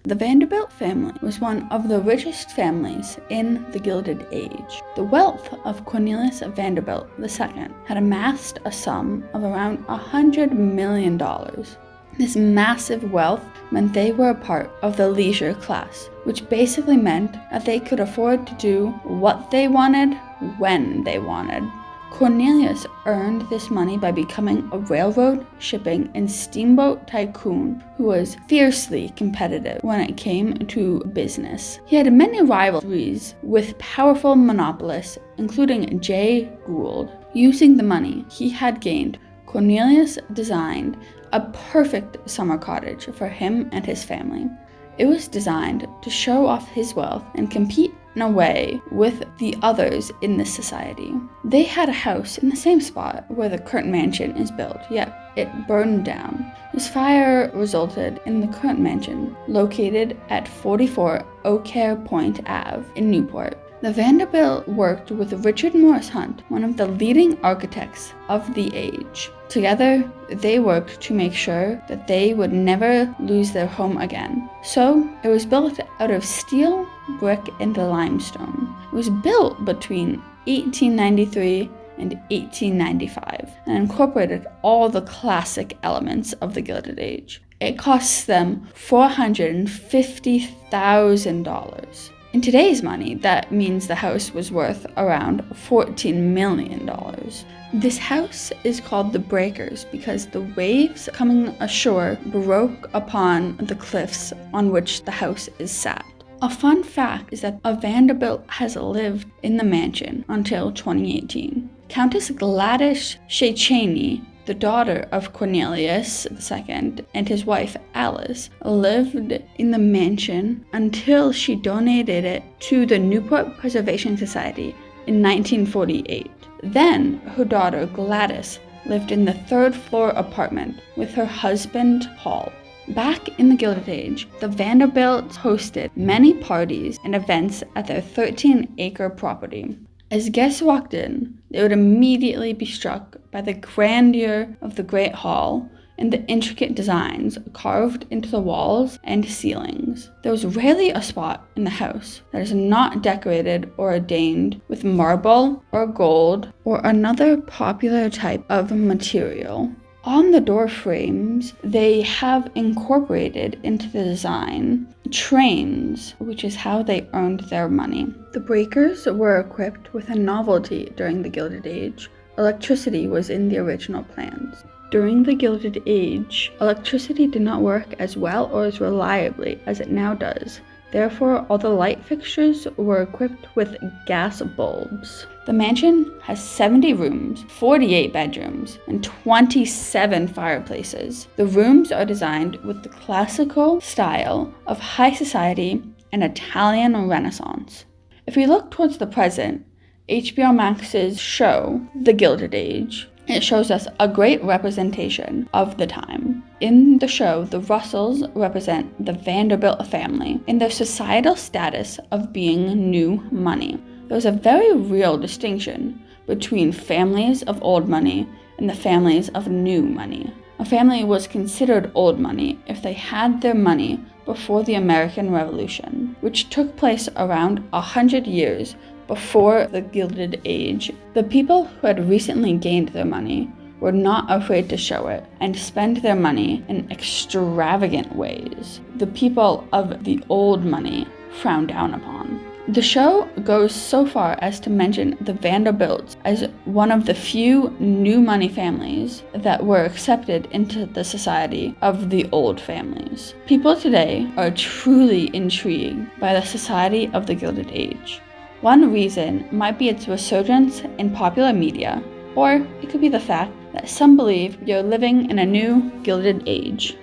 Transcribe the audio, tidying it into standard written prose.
The Vanderbilt family was one of the richest families in the Gilded Age. The wealth of Cornelius Vanderbilt II had amassed a sum of around $100 million. This massive wealth meant they were a part of the leisure class, which basically meant that they could afford to do what they wanted when they wanted. Cornelius earned this money by becoming a railroad, shipping, and steamboat tycoon who was fiercely competitive when it came to business. He had many rivalries with powerful monopolists, including Jay Gould. Using the money he had gained, Cornelius designed a perfect summer cottage for him and his family. It was designed to show off his wealth and compete in a way with the others in this society. They had a house in the same spot where the current mansion is built, yet it burned down. This fire resulted in the current mansion, located at 44 O'Care Point Ave in Newport. The Vanderbilt worked with Richard Morris Hunt, one of the leading architects of the age. Together, they worked to make sure that they would never lose their home again. So, it was built out of steel, brick, and limestone. It was built between 1893 and 1895 and incorporated all the classic elements of the Gilded Age. It cost them $450,000. In today's money, that means the house was worth around $14 million. This house is called the Breakers because the waves coming ashore broke upon the cliffs on which the house is sat. A fun fact is that a Vanderbilt has lived in the mansion until 2018. Countess Gladys Shechaney, the daughter of Cornelius II and his wife Alice, lived in the mansion until she donated it to the Newport Preservation Society in 1948. Then her daughter Gladys lived in the third-floor apartment with her husband Paul. Back in the Gilded Age, the Vanderbilts hosted many parties and events at their 13-acre property. As guests walked in, they would immediately be struck by the grandeur of the Great Hall and the intricate designs carved into the walls and ceilings. There was rarely a spot in the house that is not decorated or adorned with marble or gold or another popular type of material. On the door frames, they have incorporated into the design trains, which is how they earned their money. The Breakers were equipped with a novelty during the Gilded Age. Electricity was in the original plans. During the Gilded Age, electricity did not work as well or as reliably as it now does. Therefore, all the light fixtures were equipped with gas bulbs. The mansion has 70 rooms, 48 bedrooms, and 27 fireplaces. The rooms are designed with the classical style of high society and Italian Renaissance. If we look towards the present, HBO Max's show, The Gilded Age, it shows us a great representation of the time. In the show, the Russells represent the Vanderbilt family in their societal status of being new money. There's a very real distinction between families of old money and the families of new money. A family was considered old money if they had their money before the American Revolution, which took place around 100 years before the Gilded Age. The people who had recently gained their money were not afraid to show it and spend their money in extravagant ways. The people of the old money frowned down upon. The show goes so far as to mention the Vanderbilts as one of the few new money families that were accepted into the society of the old families. People today are truly intrigued by the society of the Gilded Age. One reason might be its resurgence in popular media, or it could be the fact that some believe we are living in a new Gilded Age.